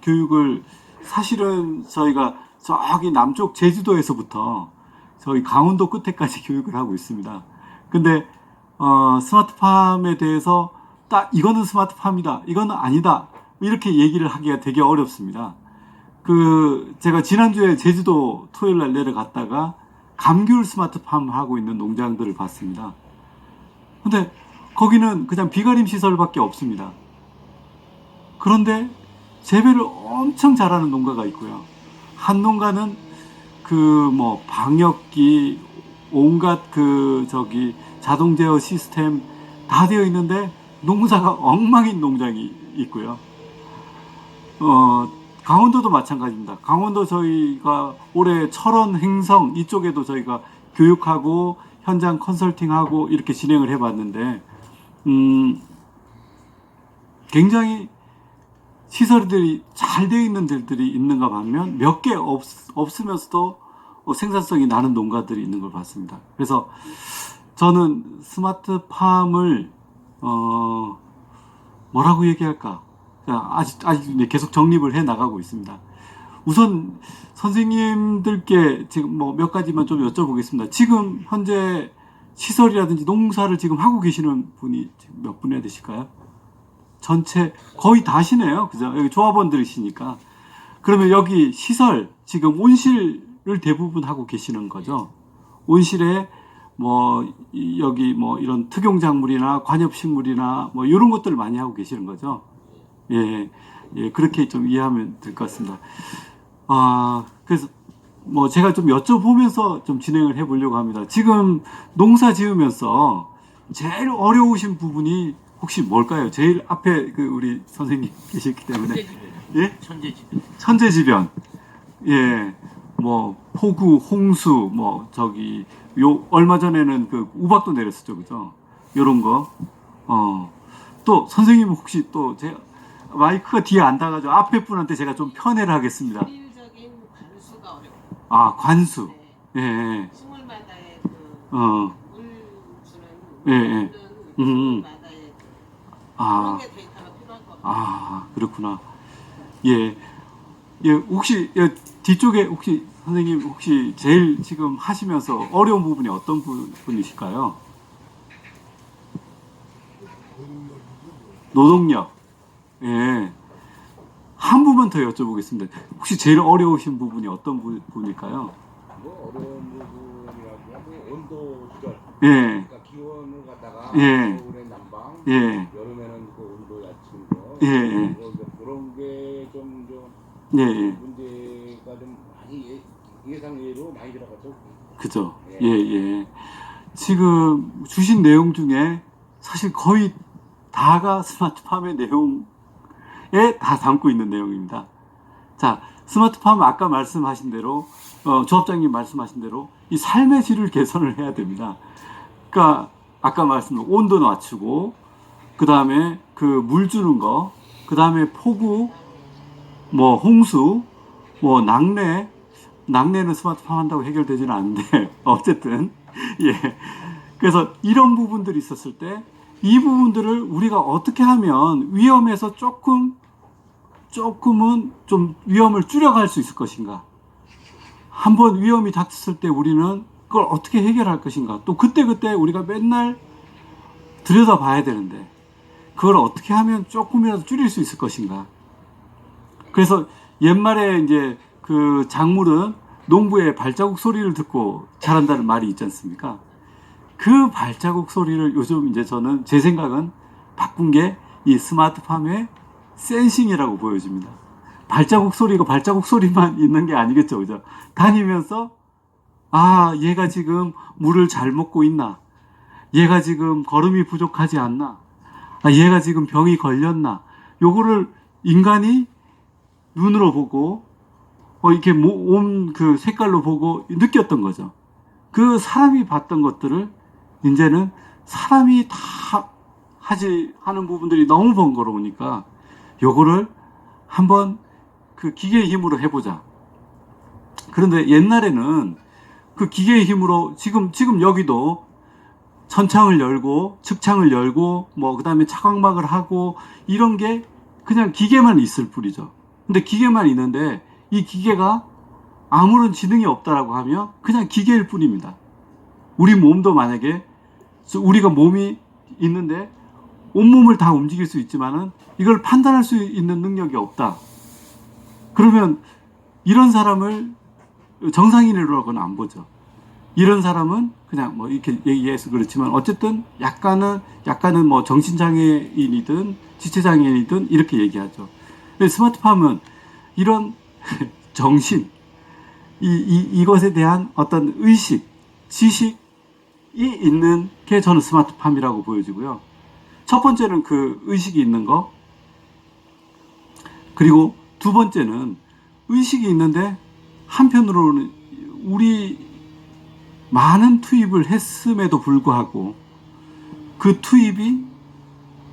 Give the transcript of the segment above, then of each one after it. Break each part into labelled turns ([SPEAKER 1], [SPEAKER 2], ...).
[SPEAKER 1] 교육을 사실은 저희가 저기 남쪽 제주도에서부터 저희 강원도 끝에까지 교육을 하고 있습니다. 근데 스마트팜에 대해서 딱 이거는 스마트팜이다, 이거는 아니다, 이렇게 얘기를 하기가 되게 어렵습니다. 제가 지난주에 제주도 토요일 날 내려갔다가 감귤 스마트팜 하고 있는 농장들을 봤습니다. 근데 거기는 그냥 비가림 시설밖에 없습니다. 그런데 재배를 엄청 잘하는 농가가 있고요. 한 농가는 방역기, 온갖 자동 제어 시스템 다 되어 있는데 농사가 엉망인 농장이 있고요. 강원도도 마찬가지입니다. 강원도 저희가 올해 철원, 행성 이쪽에도 저희가 교육하고 현장 컨설팅하고 이렇게 진행을 해봤는데 굉장히 시설들이 잘 되어 있는 데들이 있는가 반면 몇 개 없으면서도 생산성이 나는 농가들이 있는 걸 봤습니다. 그래서 저는 스마트팜을 뭐라고 얘기할까? 아직 계속 정립을 해 나가고 있습니다. 우선 선생님들께 지금 몇 가지만 좀 여쭤보겠습니다. 지금 현재 시설이라든지 농사를 지금 하고 계시는 분이 지금 몇 분이나 되실까요? 전체 거의 다시네요. 그죠? 여기 조합원들이시니까. 그러면 여기 시설, 지금 온실을 대부분 하고 계시는 거죠. 온실에 여기 이런 특용작물이나 관엽식물이나 이런 것들을 많이 하고 계시는 거죠. 예, 그렇게 좀 이해하면 될 것 같습니다. 그래서 제가 좀 여쭤보면서 좀 진행을 해 보려고 합니다. 지금 농사 지으면서 제일 어려우신 부분이 혹시 뭘까요? 제일 앞에 우리 선생님 계시기 때문에. 예? 천재지변. 예. 폭우, 홍수, 얼마 전에는 우박도 내렸었죠. 그죠? 요런 거. 또, 선생님은 혹시 또, 마이크가 뒤에 안 닿아가지고 앞에 분한테 제가 좀 편애를 하겠습니다.
[SPEAKER 2] 일적인 관수가 어려워요.
[SPEAKER 1] 관수.
[SPEAKER 2] 네.
[SPEAKER 1] 예.
[SPEAKER 2] 식물마다의 물 주는
[SPEAKER 1] 예.
[SPEAKER 2] 식물마다의 그런 게 데이터가 필요할 것 같아요.
[SPEAKER 1] 그렇구나. 예. 혹시 뒤쪽에 혹시 선생님 혹시 제일 지금 하시면서 어려운 부분이 어떤 부분이실까요? 노동력. 예. 한 부분 더 여쭤보겠습니다. 혹시 제일 어려우신 부분이 어떤 부분일까요?
[SPEAKER 3] 어려운 부분이라고 온도 조절.
[SPEAKER 1] 예.
[SPEAKER 3] 그러니까 기온을 갖다가 겨울에 난방, 여름에는 온도 낮춘 거. 그런 게 좀 문제가 좀 많이 예상외로 많이 들어갔죠.
[SPEAKER 1] 그죠. 예. 지금 주신 내용 중에 사실 거의 다가 스마트팜의 내용에 다 담고 있는 내용입니다. 자, 스마트팜 아까 말씀하신 대로 조합장님 말씀하신 대로 이 삶의 질을 개선을 해야 됩니다. 그러니까 아까 말씀드린 온도 낮추고 그 다음에 물 주는 거, 그 다음에 폭우, 홍수, 낙뢰는 스마트팜 한다고 해결되지는 않는데 어쨌든 그래서 이런 부분들이 있었을 때 이 부분들을 우리가 어떻게 하면 위험에서 조금은 좀 위험을 줄여갈 수 있을 것인가? 한번 위험이 닥쳤을 때 우리는 그걸 어떻게 해결할 것인가? 또 그때 우리가 맨날 들여다봐야 되는데 그걸 어떻게 하면 조금이라도 줄일 수 있을 것인가? 그래서 옛말에 이제 작물은 농부의 발자국 소리를 듣고 자란다는 말이 있지 않습니까? 그 발자국 소리를 요즘 이제 저는 제 생각은 바꾼 게 이 스마트팜의 센싱이라고 보여집니다. 발자국 소리가 발자국 소리만 있는 게 아니겠죠. 그죠? 다니면서 얘가 지금 물을 잘 먹고 있나? 얘가 지금 거름이 부족하지 않나? 얘가 지금 병이 걸렸나? 요거를 인간이 눈으로 보고 이렇게 온 색깔로 보고 느꼈던 거죠. 그 사람이 봤던 것들을 이제는 사람이 다 하는 부분들이 너무 번거로우니까 요거를 한번 기계의 힘으로 해보자. 그런데 옛날에는 기계의 힘으로 지금 여기도 천창을 열고 측창을 열고 그 다음에 차광막을 하고 이런 게 그냥 기계만 있을 뿐이죠. 근데 기계만 있는데 이 기계가 아무런 지능이 없다라고 하면 그냥 기계일 뿐입니다. 우리 몸도 만약에 우리가 몸이 있는데 온몸을 다 움직일 수 있지만은 이걸 판단할 수 있는 능력이 없다. 그러면 이런 사람을 정상인이라고는 안 보죠. 이런 사람은 그냥 뭐 이렇게 얘기해서 그렇지만 어쨌든 약간은 뭐 정신장애인이든 지체장애인이든 이렇게 얘기하죠. 스마트팜은 이런 정신, 이것에 대한 어떤 의식, 지식이 있는 게 저는 스마트팜이라고 보여지고요. 첫 번째는 그 의식이 있는 거. 그리고 두 번째는 의식이 있는데 한편으로는 우리 많은 투입을 했음에도 불구하고 그 투입이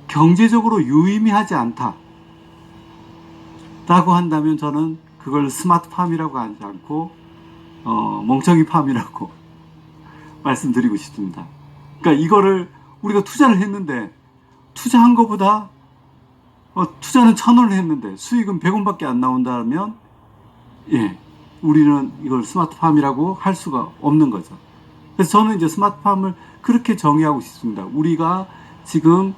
[SPEAKER 1] 경제적으로 유의미하지 않다 라고 한다면 저는 그걸 스마트팜이라고 하지 않고 멍청이팜이라고 말씀드리고 싶습니다. 그러니까 이거를 우리가 투자를 했는데 투자한 것보다 투자는 1,000원을 했는데 수익은 100원밖에 안 나온다면 우리는 이걸 스마트팜이라고 할 수가 없는 거죠. 그래서 저는 이제 스마트팜을 그렇게 정의하고 싶습니다. 우리가 지금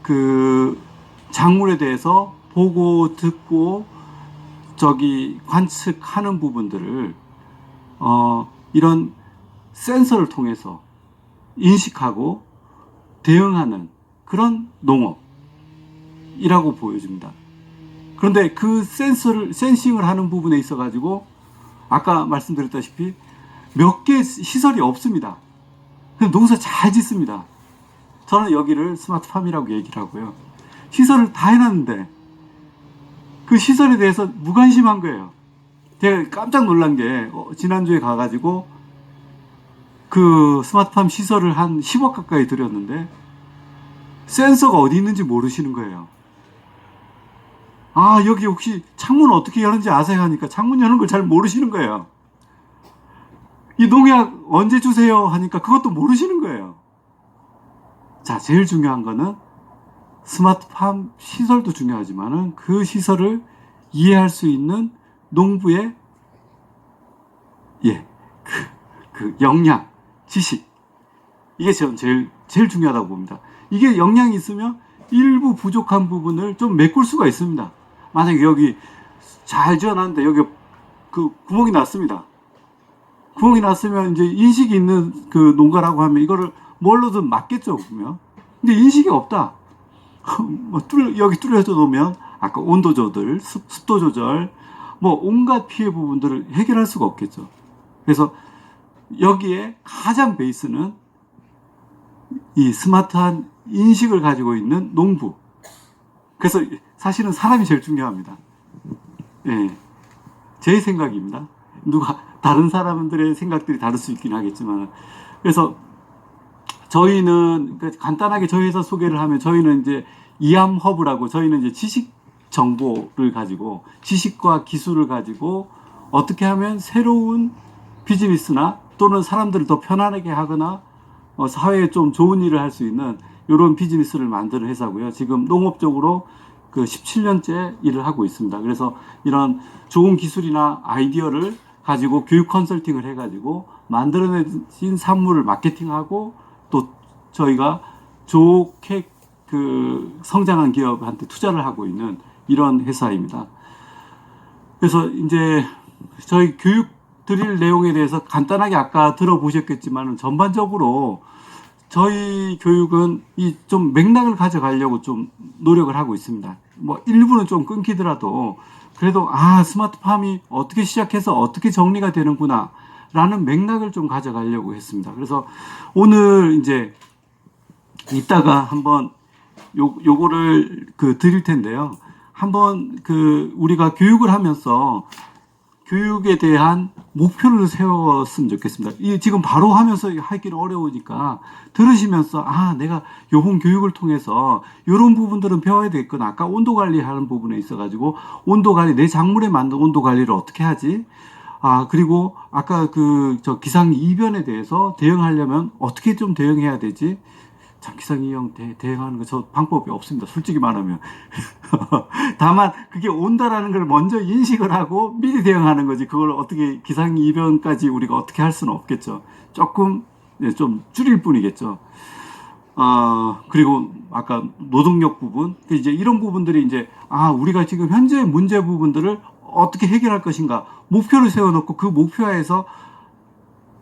[SPEAKER 1] 그 작물에 대해서 보고 듣고 관측하는 부분들을 이런 센서를 통해서 인식하고 대응하는 그런 농업이라고 보여집니다. 그런데 그 센싱을 하는 부분에 있어 가지고 아까 말씀드렸다시피 몇 개 시설이 없습니다. 농사 잘 짓습니다. 저는 여기를 스마트팜이라고 얘기를 하고요. 시설을 다 해놨는데 그 시설에 대해서 무관심한 거예요. 제가 깜짝 놀란 게 지난주에 가가지고 그 스마트팜 시설을 한 10억 가까이 들였는데 센서가 어디 있는지 모르시는 거예요. 아, 여기 혹시 창문 어떻게 여는지 아세요? 하니까 창문 여는 걸 잘 모르시는 거예요. 이 농약 언제 주세요? 하니까 그것도 모르시는 거예요. 자, 제일 중요한 거는 스마트팜 시설도 중요하지만은 그 시설을 이해할 수 있는 농부의 그 역량, 지식, 이게 저는 제일 중요하다고 봅니다. 이게 역량이 있으면 일부 부족한 부분을 좀 메꿀 수가 있습니다. 만약에 여기 잘 지어놨는데 여기 그 구멍이 났습니다. 구멍이 났으면 이제 인식이 있는 그 농가라고 하면 이거를 뭘로든 막겠죠, 보면. 근데 인식이 없다. 여기 뚫려져 놓으면 아까 온도 조절, 습도 조절, 뭐 온갖 피해 부분들을 해결할 수가 없겠죠. 그래서 여기에 가장 베이스는 이 스마트한 인식을 가지고 있는 농부. 그래서 사실은 사람이 제일 중요합니다. 제 생각입니다. 다른 사람들의 생각들이 다를 수 있긴 하겠지만. 그래서 저희는 간단하게 저희 회사 소개를 하면 저희는 이제 이암허브라고 저희는 이제 지식 정보를 가지고 지식과 기술을 가지고 어떻게 하면 새로운 비즈니스나 또는 사람들을 더 편안하게 하거나 사회에 좀 좋은 일을 할 수 있는 이런 비즈니스를 만드는 회사고요. 지금 농업적으로 그 17년째 일을 하고 있습니다. 그래서 이런 좋은 기술이나 아이디어를 가지고 교육 컨설팅을 해가지고 만들어내진 산물을 마케팅하고 또 저희가 좋게 그 성장한 기업한테 투자를 하고 있는 이런 회사입니다. 그래서 이제 저희 교육 드릴 내용에 대해서 간단하게 아까 들어보셨겠지만 전반적으로 저희 교육은 이 좀 맥락을 가져가려고 좀 노력을 하고 있습니다. 뭐 일부는 좀 끊기더라도 그래도 스마트팜이 어떻게 시작해서 어떻게 정리가 되는구나 라는 맥락을 좀 가져가려고 했습니다. 그래서 오늘 이제 이따가 한번 요거를 드릴 텐데요. 한번 우리가 교육을 하면서 교육에 대한 목표를 세웠으면 좋겠습니다. 지금 바로 하면서 하기는 어려우니까 들으시면서 내가 요번 교육을 통해서 요런 부분들은 배워야 되겠구나. 아까 온도 관리하는 부분에 있어가지고 온도 관리, 내 작물에 맞는 온도 관리를 어떻게 하지? 그리고 아까 기상 이변에 대해서 대응하려면 어떻게 좀 대응해야 되지? 참 기상이형 대응하는 거 저 방법이 없습니다. 솔직히 말하면. 다만 그게 온다라는 걸 먼저 인식을 하고 미리 대응하는 거지. 그걸 어떻게 기상이변까지 우리가 어떻게 할 수는 없겠죠. 조금 좀 줄일 뿐이겠죠. 그리고 아까 노동력 부분, 이제 이런 부분들이 이제 우리가 지금 현재 문제 부분들을 어떻게 해결할 것인가 목표를 세워놓고 그 목표에서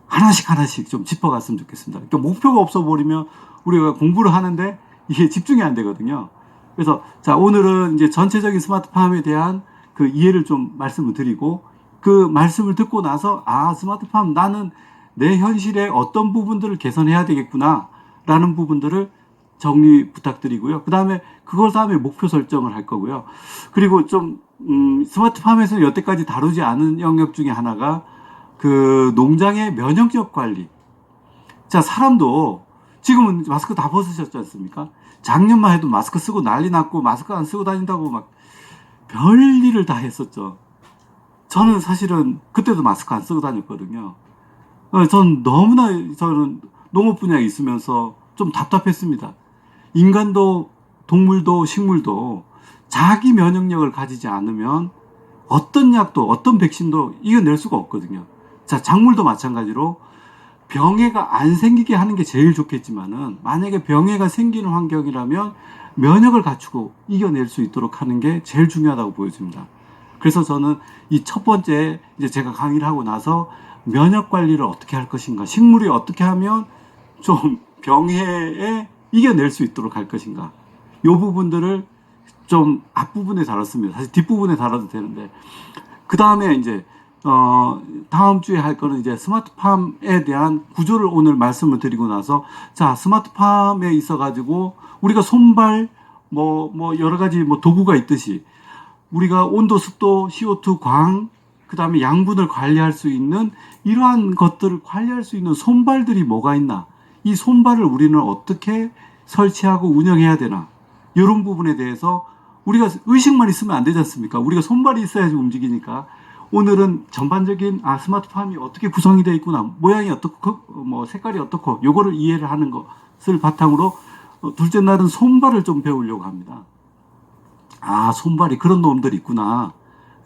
[SPEAKER 1] 하나씩 좀 짚어갔으면 좋겠습니다. 그러니까 목표가 없어 버리면 우리가 공부를 하는데 이게 집중이 안 되거든요. 그래서 자, 오늘은 이제 전체적인 스마트팜에 대한 그 이해를 좀 말씀을 드리고, 그 말씀을 듣고 나서 스마트팜 나는 내 현실에 어떤 부분들을 개선해야 되겠구나 라는 부분들을 정리 부탁드리고요. 그 다음에 그걸 다음에 목표 설정을 할 거고요. 그리고 좀 스마트팜에서는 여태까지 다루지 않은 영역 중에 하나가 그 농장의 면역력 관리. 자, 사람도 지금은 마스크 다 벗으셨지 않습니까? 작년만 해도 마스크 쓰고 난리 났고 마스크 안 쓰고 다닌다고 막 별일을 다 했었죠. 저는 사실은 그때도 마스크 안 쓰고 다녔거든요. 저는 농업 분야에 있으면서 좀 답답했습니다. 인간도 동물도 식물도 자기 면역력을 가지지 않으면 어떤 약도 어떤 백신도 이겨낼 수가 없거든요. 자, 작물도 마찬가지로 병해가 안 생기게 하는 게 제일 좋겠지만은 만약에 병해가 생기는 환경이라면 면역을 갖추고 이겨낼 수 있도록 하는 게 제일 중요하다고 보여집니다. 그래서 저는 이 첫 번째 이제 제가 강의를 하고 나서 면역 관리를 어떻게 할 것인가, 식물이 어떻게 하면 좀 병해에 이겨낼 수 있도록 할 것인가, 이 부분들을 좀 앞부분에 다뤘습니다. 사실 뒷부분에 다뤄도 되는데, 그 다음에 이제 다음 주에 할 거는 이제 스마트팜에 대한 구조를 오늘 말씀을 드리고 나서, 자, 스마트팜에 있어 가지고 우리가 손발 여러 가지 도구가 있듯이 우리가 온도, 습도, CO2, 광, 그 다음에 양분을 관리할 수 있는 이러한 것들을 관리할 수 있는 손발들이 뭐가 있나, 이 손발을 우리는 어떻게 설치하고 운영해야 되나, 이런 부분에 대해서 우리가 의식만 있으면 안 되지 않습니까? 우리가 손발이 있어야지 움직이니까 오늘은 전반적인 스마트팜이 어떻게 구성이 되어 있구나, 모양이 어떻고 색깔이 어떻고, 요거를 이해를 하는 것을 바탕으로 둘째 날은 손발을 좀 배우려고 합니다. 손발이 그런 놈들이 있구나.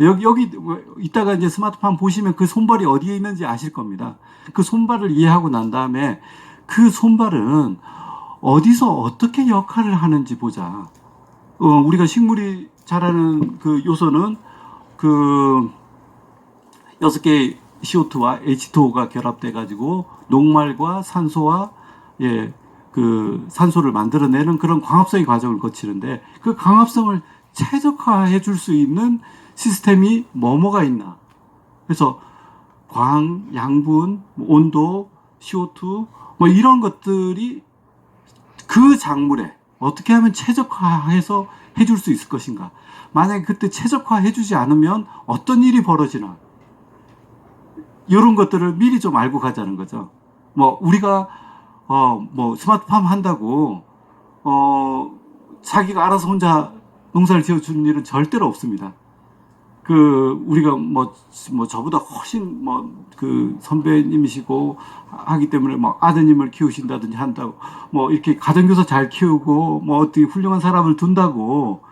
[SPEAKER 1] 여기 이따가 이제 스마트팜 보시면 그 손발이 어디에 있는지 아실 겁니다. 그 손발을 이해하고 난 다음에 그 손발은 어디서 어떻게 역할을 하는지 보자. 우리가 식물이 자라는 그 요소는 그 6개의 CO2와 H2O가 결합돼 가지고 녹말과 산소와 그 산소를 만들어내는 그런 광합성의 과정을 거치는데, 그 광합성을 최적화해 줄 수 있는 시스템이 뭐가 있나. 그래서 광, 양분, 온도, CO2 이런 것들이 그 작물에 어떻게 하면 최적화해서 해줄 수 있을 것인가. 만약에 그때 최적화해주지 않으면 어떤 일이 벌어지나, 이런 것들을 미리 좀 알고 가자는 거죠. 우리가 스마트팜 한다고 자기가 알아서 혼자 농사를 지어주는 일은 절대로 없습니다. 우리가 저보다 훨씬 그 선배님이시고 하기 때문에 아드님을 키우신다든지 한다고 이렇게 가정교사 잘 키우고 어떻게 훌륭한 사람을 둔다고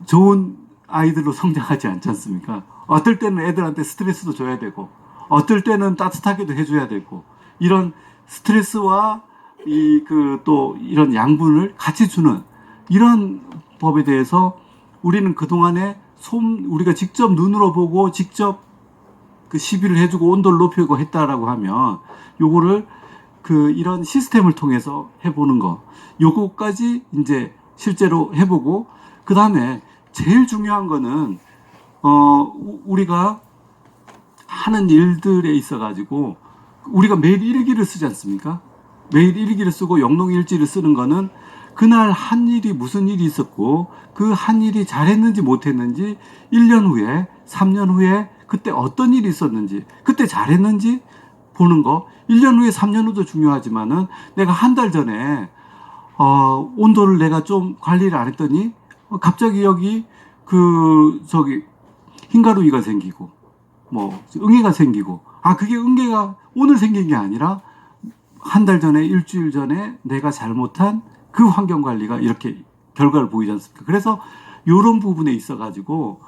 [SPEAKER 1] 좋은 아이들로 성장하지 않지 않습니까? 어떨 때는 애들한테 스트레스도 줘야 되고, 어떨 때는 따뜻하게도 해줘야 되고, 이런 스트레스와 또 이런 양분을 같이 주는 이런 법에 대해서 우리는 그동안에 우리가 직접 눈으로 보고 직접 그 시비를 해주고 온도를 높이고 했다라고 하면, 요거를 이런 시스템을 통해서 해보는 거, 요거까지 이제 실제로 해보고, 그 다음에 제일 중요한 거는 우리가 하는 일들에 있어 가지고 우리가 매일 일기를 쓰지 않습니까? 매일 일기를 쓰고 영농일지를 쓰는 거는 그날 한 일이 무슨 일이 있었고 그 한 일이 잘했는지 못했는지, 1년 후에 3년 후에 그때 어떤 일이 있었는지, 그때 잘했는지 보는 거. 1년 후에 3년 후도 중요하지만은 내가 한 달 전에 온도를 내가 좀 관리를 안 했더니 갑자기 여기 흰가루이가 생기고 응애가 생기고, 그게 응애가 오늘 생긴 게 아니라 한 달 전에, 일주일 전에 내가 잘못한 그 환경 관리가 이렇게 결과를 보이지 않습니까? 그래서 이런 부분에 있어가지고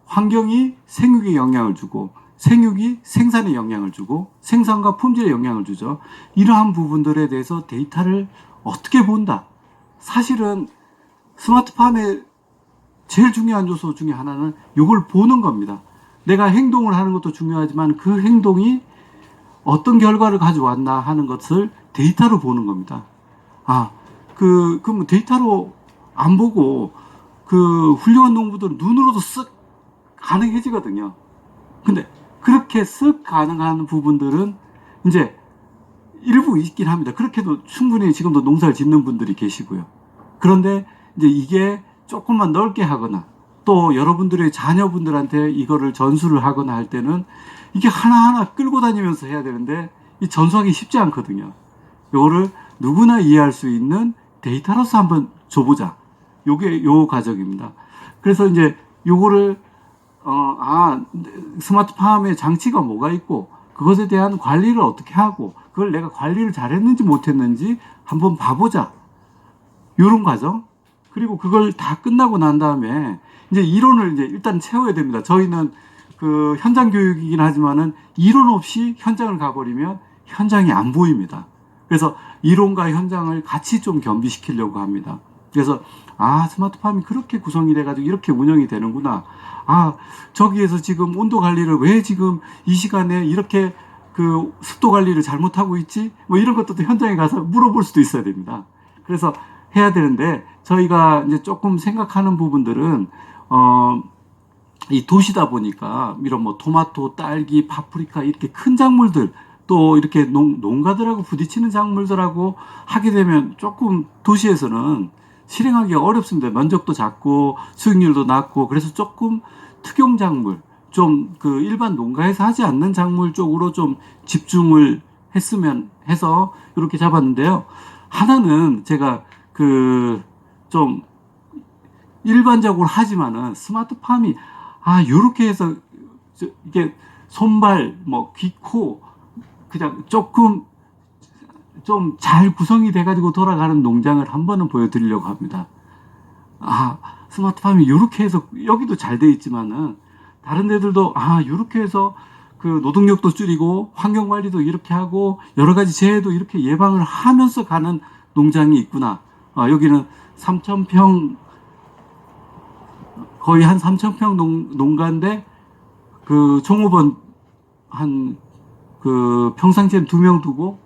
[SPEAKER 1] 환경이 생육에 영향을 주고 생육이 생산에 영향을 주고 생산과 품질에 영향을 주죠. 이러한 부분들에 대해서 데이터를 어떻게 본다? 사실은 스마트팜의 제일 중요한 요소 중에 하나는 이걸 보는 겁니다. 내가 행동을 하는 것도 중요하지만 그 행동이 어떤 결과를 가져왔나 하는 것을 데이터로 보는 겁니다. 그럼 데이터로 안 보고 그 훌륭한 농부들은 눈으로도 쓱 가능해지거든요. 근데 그렇게 쓱 가능한 부분들은 이제 일부 있긴 합니다. 그렇게도 충분히 지금도 농사를 짓는 분들이 계시고요. 그런데 이제 이게 조금만 넓게 하거나 또 여러분들의 자녀분들한테 이거를 전수를 하거나 할 때는 이게 하나하나 끌고 다니면서 해야 되는데 이 전수하기 쉽지 않거든요. 요거를 누구나 이해할 수 있는 데이터로서 한번 줘보자. 요게 요 과정입니다. 그래서 이제 요거를 스마트팜의 장치가 뭐가 있고 그것에 대한 관리를 어떻게 하고 그걸 내가 관리를 잘했는지 못했는지 한번 봐보자. 요런 과정. 그리고 그걸 다 끝나고 난 다음에 이제 이론을 이제 일단 채워야 됩니다. 저희는 그 현장 교육이긴 하지만은 이론 없이 현장을 가버리면 현장이 안 보입니다. 그래서 이론과 현장을 같이 좀 겸비시키려고 합니다. 그래서 스마트팜이 그렇게 구성이 돼가지고 이렇게 운영이 되는구나. 저기에서 지금 온도 관리를 왜 지금 이 시간에 이렇게 그 습도 관리를 잘못하고 있지? 뭐 이런 것도 현장에 가서 물어볼 수도 있어야 됩니다. 그래서 해야 되는데 저희가 이제 조금 생각하는 부분들은 이 도시다 보니까 이런 뭐 토마토, 딸기, 파프리카 이렇게 큰 작물들 또 이렇게 농가들하고 부딪히는 작물들하고 하게 되면 조금 도시에서는 실행하기가 어렵습니다. 면적도 작고 수익률도 낮고 그래서 조금 특용 작물 좀 그 일반 농가에서 하지 않는 작물 쪽으로 좀 집중을 했으면 해서 이렇게 잡았는데요. 하나는 제가 그 좀 일반적으로 하지만은 스마트팜이 요렇게 해서 이게 손발 뭐 귀, 코 그냥 조금 좀 잘 구성이 돼가지고 돌아가는 농장을 한 번은 보여드리려고 합니다. 스마트팜이 이렇게 해서 여기도 잘 돼 있지만은 다른 데들도 이렇게 해서 그 노동력도 줄이고 환경 관리도 이렇게 하고 여러 가지 재해도 이렇게 예방을 하면서 가는 농장이 있구나. 여기는 3,000평 거의 한 3,000평 농가인데 그 종업원 한 그 평상시엔 2명 두고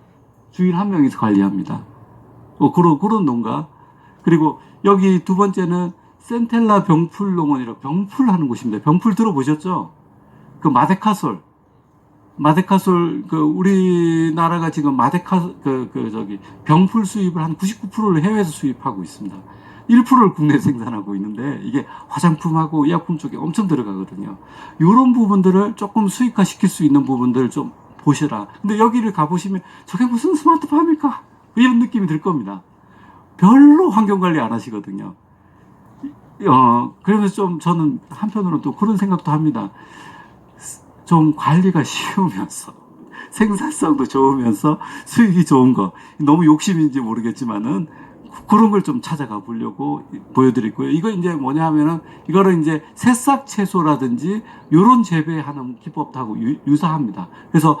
[SPEAKER 1] 주인 1명이서 관리합니다. 그런 농가. 그리고 여기 두 번째는 센텔라 병풀 농원이라고 병풀 하는 곳입니다. 병풀 들어보셨죠? 그 마데카솔 그 우리나라가 지금 병풀 수입을 한 99%를 해외에서 수입하고 있습니다. 1%를 국내 생산하고 있는데 이게 화장품하고 의약품 쪽에 엄청 들어가거든요. 이런 부분들을 조금 수익화 시킬 수 있는 부분들을 좀 보시라. 근데 여기를 가보시면 저게 무슨 스마트팜일까? 이런 느낌이 들 겁니다. 별로 환경 관리 안 하시거든요. 그러면서 좀 저는 한편으로는 또 그런 생각도 합니다. 좀 관리가 쉬우면서 생산성도 좋으면서 수익이 좋은 거 너무 욕심인지 모르겠지만은 그런 걸 좀 찾아가 보려고 보여드리고요. 이거 이제 뭐냐 하면은 이거를 이제 새싹 채소라든지 이런 재배하는 기법하고 유사합니다. 그래서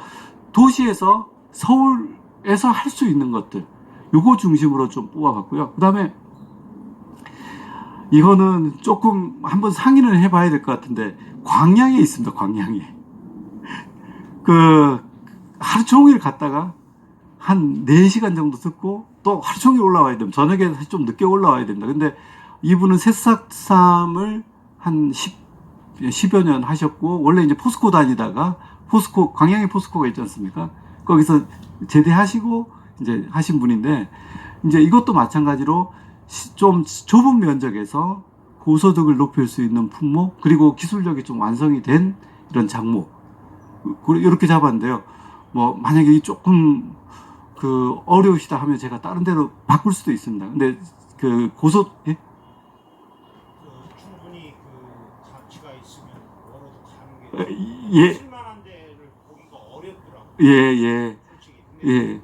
[SPEAKER 1] 도시에서 서울에서 할 수 있는 것들 요거 중심으로 좀 뽑아봤고요. 그 다음에 이거는 조금 한번 상의를 해봐야 될 것 같은데 광양에 있습니다. 광양에 하루 종일 갔다가 한 4시간 정도 듣고 또 하루 종일 올라와야 됩니다. 저녁에 좀 늦게 올라와야 됩니다. 근데 이분은 새싹쌈을 한 10여 년 하셨고 원래 이제 포스코 다니다가 광양에 포스코가 있지 않습니까? 거기서 제대하시고 이제 하신 분인데 이제 이것도 마찬가지로 좀 좁은 면적에서 고소득을 높일 수 있는 품목 그리고 기술력이 좀 완성이 된 이런 작목 이렇게 잡았는데요. 뭐 만약에 조금 어려우시다 하면 제가 다른 데로 바꿀 수도 있습니다. 근데 예?
[SPEAKER 4] 충분히 가치가 있으면 멀어도 가는 게
[SPEAKER 1] 예.
[SPEAKER 4] 쓸만한 데를 보기가 어렵더라고요.
[SPEAKER 1] 예.
[SPEAKER 4] 솔직히.
[SPEAKER 1] 예.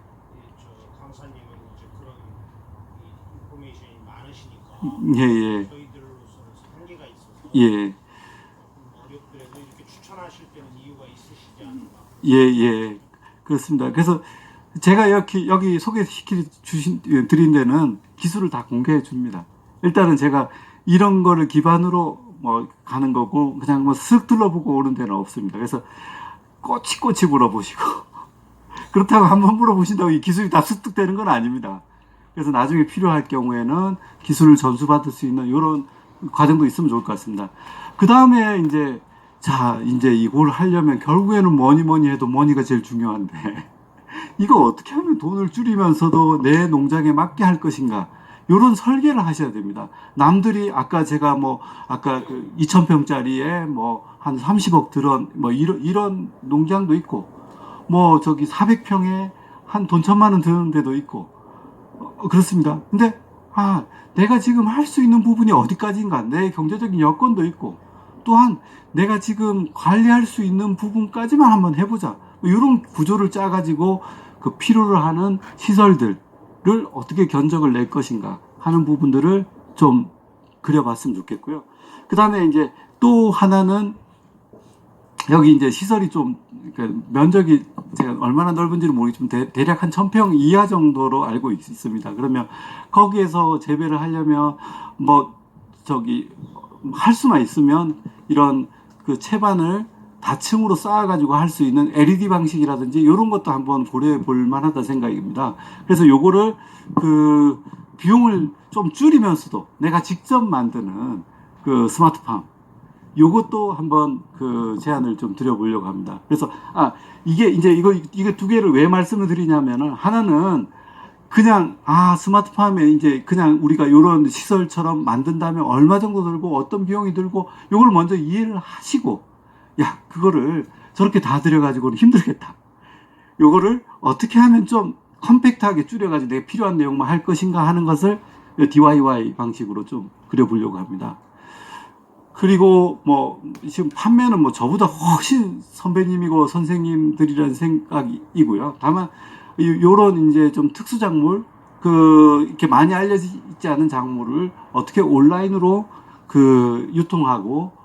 [SPEAKER 4] 저 강사님은 이제 그런 이 인포메이션이 많으시니까
[SPEAKER 1] 예, 예.
[SPEAKER 4] 저희들로서는 한계가 있어서
[SPEAKER 1] 예.
[SPEAKER 4] 어렵더라도 이렇게 추천하실 때는 이유가 있으시지 않나.
[SPEAKER 1] 예, 예. 그렇습니다. 그래서 제가 여기 드린 데는 기술을 다 공개해 줍니다. 일단은 제가 이런 거를 기반으로 뭐 가는 거고, 그냥 뭐 쓱 둘러보고 오는 데는 없습니다. 그래서 꼬치꼬치 물어보시고, 그렇다고 한번 물어보신다고 이 기술이 다 습득되는 건 아닙니다. 그래서 나중에 필요할 경우에는 기술을 전수받을 수 있는 이런 과정도 있으면 좋을 것 같습니다. 그 다음에 이제, 이제 이걸 하려면 결국에는 뭐니 해도 머니가 제일 중요한데, 이거 어떻게 하면 돈을 줄이면서도 내 농장에 맞게 할 것인가? 요런 설계를 하셔야 됩니다. 남들이 아까 제가 아까 그 2,000평짜리에 한 30억 들은 이런 농장도 있고, 저기 400평에 한 돈 1,000만 원 드는 데도 있고, 그렇습니다. 근데, 내가 지금 할 수 있는 부분이 어디까지인가? 내 경제적인 여건도 있고, 또한 내가 지금 관리할 수 있는 부분까지만 한번 해보자. 이런 구조를 짜가지고 그 필요로 하는 시설들을 어떻게 견적을 낼 것인가 하는 부분들을 좀 그려봤으면 좋겠고요. 그 다음에 이제 또 하나는 여기 이제 시설이 좀, 그러니까 면적이 제가 얼마나 넓은지는 모르겠지만 대략 한 1,000평 이하 정도로 알고 있습니다. 그러면 거기에서 재배를 하려면 할 수만 있으면 이런 그 채반을 다층으로 쌓아가지고 할 수 있는 LED 방식이라든지 이런 것도 한번 고려해 볼 만하다 생각입니다. 그래서 요거를 그 비용을 좀 줄이면서도 내가 직접 만드는 그 스마트팜, 요것도 한번 그 제안을 좀 드려보려고 합니다. 그래서, 이게 이제 이거 두 개를 왜 말씀을 드리냐면은, 하나는 그냥, 스마트팜에 이제 그냥 우리가 요런 시설처럼 만든다면 얼마 정도 들고 어떤 비용이 들고 요걸 먼저 이해를 하시고, 그거를 저렇게 다 들여가지고는 힘들겠다. 요거를 어떻게 하면 좀 컴팩트하게 줄여가지고 내가 필요한 내용만 할 것인가 하는 것을 DIY 방식으로 좀 그려보려고 합니다. 그리고 지금 판매는 저보다 훨씬 선배님이고 선생님들이라는 생각이고요. 다만 요런 이제 좀 특수 작물, 이렇게 많이 알려지지 않은 작물을 어떻게 온라인으로 유통하고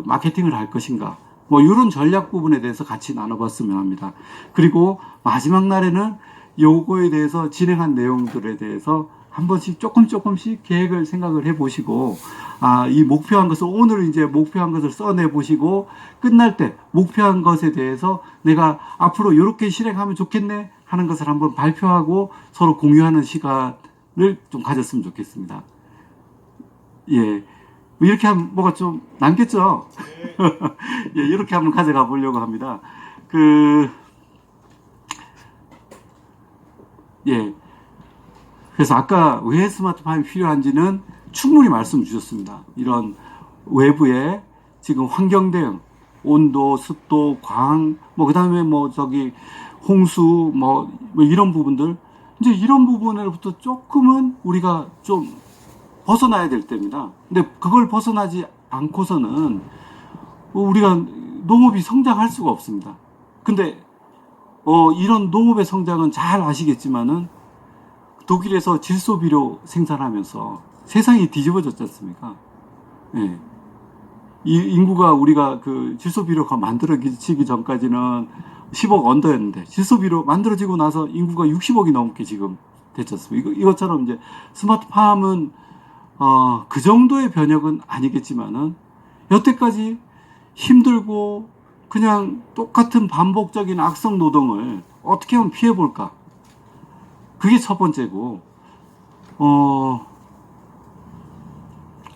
[SPEAKER 1] 마케팅을 할 것인가, 이런 전략 부분에 대해서 같이 나눠봤으면 합니다. 그리고 마지막 날에는 요거에 대해서 진행한 내용들에 대해서 한 번씩 조금씩 계획을 생각을 해보시고, 이 목표한 것을 오늘 이제 목표한 것을 써내 보시고, 끝날 때 목표한 것에 대해서 내가 앞으로 이렇게 실행하면 좋겠네 하는 것을 한번 발표하고 서로 공유하는 시간을 좀 가졌으면 좋겠습니다. 예. 이렇게 하면 뭐가 좀 남겠죠? 예, 이렇게 한번 가져가 보려고 합니다. 예. 그래서 아까 왜 스마트팜이 필요한지는 충분히 말씀 주셨습니다. 이런 외부의 지금 환경 대응, 온도, 습도, 광, 그 다음에 홍수, 이런 부분들. 이제 이런 부분으로부터 조금은 우리가 좀 벗어나야 될 때입니다. 근데 그걸 벗어나지 않고서는 우리가 농업이 성장할 수가 없습니다. 근데 이런 농업의 성장은 잘 아시겠지만은 독일에서 질소비료 생산하면서 세상이 뒤집어졌지 않습니까? 예. 이 인구가 우리가 질소비료가 만들어지기 전까지는 10억 언더였는데, 질소비료 만들어지고 나서 인구가 60억이 넘게 지금 됐지 않습니까? 이것처럼 이제 스마트팜은 그 정도의 변혁은 아니겠지만은 여태까지 힘들고 그냥 똑같은 반복적인 악성 노동을 어떻게 하면 피해볼까? 그게 첫 번째고,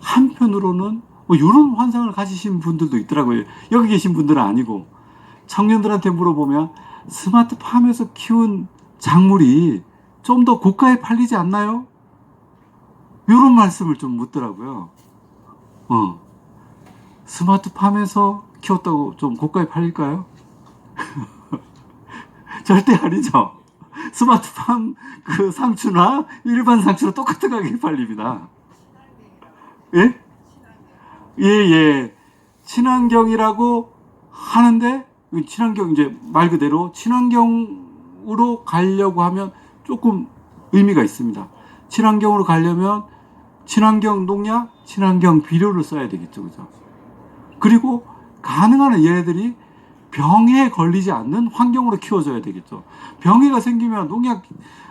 [SPEAKER 1] 한편으로는 이런 환상을 가지신 분들도 있더라고요. 여기 계신 분들은 아니고, 청년들한테 물어보면 스마트팜에서 키운 작물이 좀 더 고가에 팔리지 않나요? 이런 말씀을 좀 묻더라고요. 스마트팜에서 키웠다고 좀 고가에 팔릴까요? 절대 아니죠. 스마트팜 상추나 일반 상추나 똑같은 가격에 팔립니다. 예? 예. 친환경이라고 하는데, 친환경 이제 말 그대로 친환경 친환경으로 가려고 하면 조금 의미가 있습니다. 친환경으로 가려면 친환경 농약, 친환경 비료를 써야 되겠죠. 그죠? 그리고 가능한 한 얘네들이 병에 걸리지 않는 환경으로 키워줘야 되겠죠. 병해가 생기면 농약,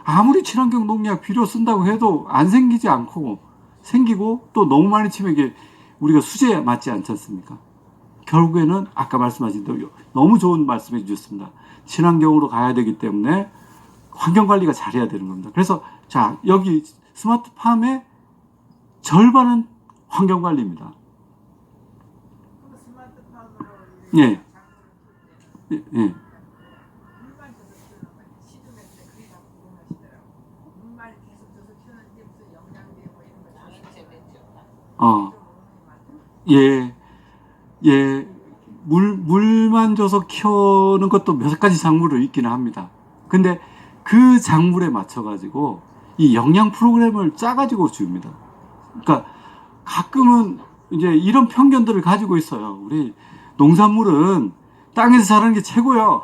[SPEAKER 1] 아무리 친환경 농약 비료 쓴다고 해도 안 생기지 않고 생기고 또 너무 많이 치면 이게 우리가 수제에 맞지 않지 않습니까? 결국에는 아까 말씀하신 대로 너무 좋은 말씀해 주셨습니다. 친환경으로 가야 되기 때문에 환경관리가 잘해야 되는 겁니다. 그래서 자, 여기 스마트팜의 절반은 환경관리입니다. 예. 예. 예. 예. 예. 물만 줘서 키우는 것도 몇 가지 작물을 있기는 합니다. 근데 그 작물에 맞춰가지고 이 영양 프로그램을 짜가지고 줍니다. 그러니까 가끔은 이제 이런 편견들을 가지고 있어요. 우리 농산물은 땅에서 자라는 게 최고요.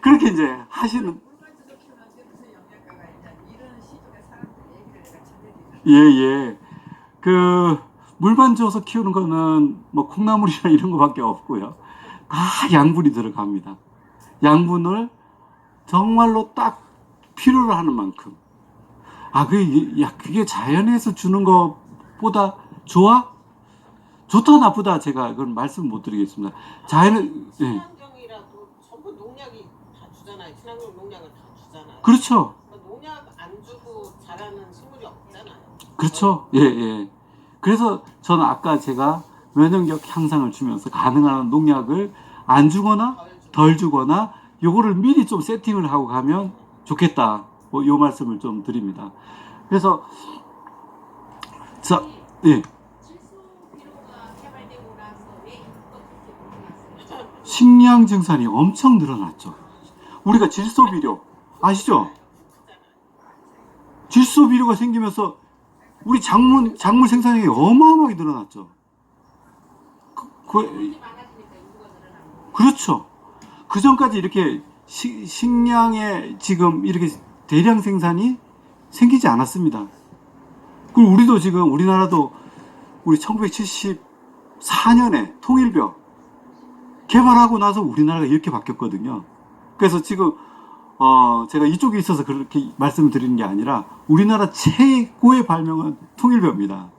[SPEAKER 1] 그렇게 이제 하시는. 예, 예. 그, 물만 줘서 키우는 거는 뭐 콩나물이나 이런 거밖에 없고요. 다 양분이 들어갑니다. 양분을 정말로 딱 필요로 하는 만큼. 그게 자연에서 주는 것보다 좋아? 좋다, 나쁘다, 제가 그건 말씀 못 드리겠습니다. 자연은, 예.
[SPEAKER 2] 친환경이라도 전부 농약이 다 주잖아요. 친환경 농약을 다 주잖아요.
[SPEAKER 1] 그렇죠.
[SPEAKER 2] 그러니까 농약 안 주고 자라는 식물이 없잖아요.
[SPEAKER 1] 그렇죠. 예, 예. 그래서 저는 아까 제가 면역력 향상을 주면서 가능한 한 농약을 안 주거나 덜 주거나 요거를 미리 좀 세팅을 하고 가면 좋겠다. 뭐 요 말씀을 좀 드립니다. 그래서 자, 예. 식량 증산이 엄청 늘어났죠. 우리가 질소비료 아시죠? 질소비료가 생기면서 우리 작물 생산량이 어마어마하게 늘어났죠. 그렇죠. 그 전까지 이렇게 식량의 지금 이렇게 대량 생산이 생기지 않았습니다. 그리고 우리도 지금 우리나라도 우리 1974년에 통일bio 개발하고 나서 우리나라가 이렇게 바뀌었거든요. 그래서 지금 제가 이쪽에 있어서 그렇게 말씀을 드리는 게 아니라 우리나라 최고의 발명은 통일벼입니다.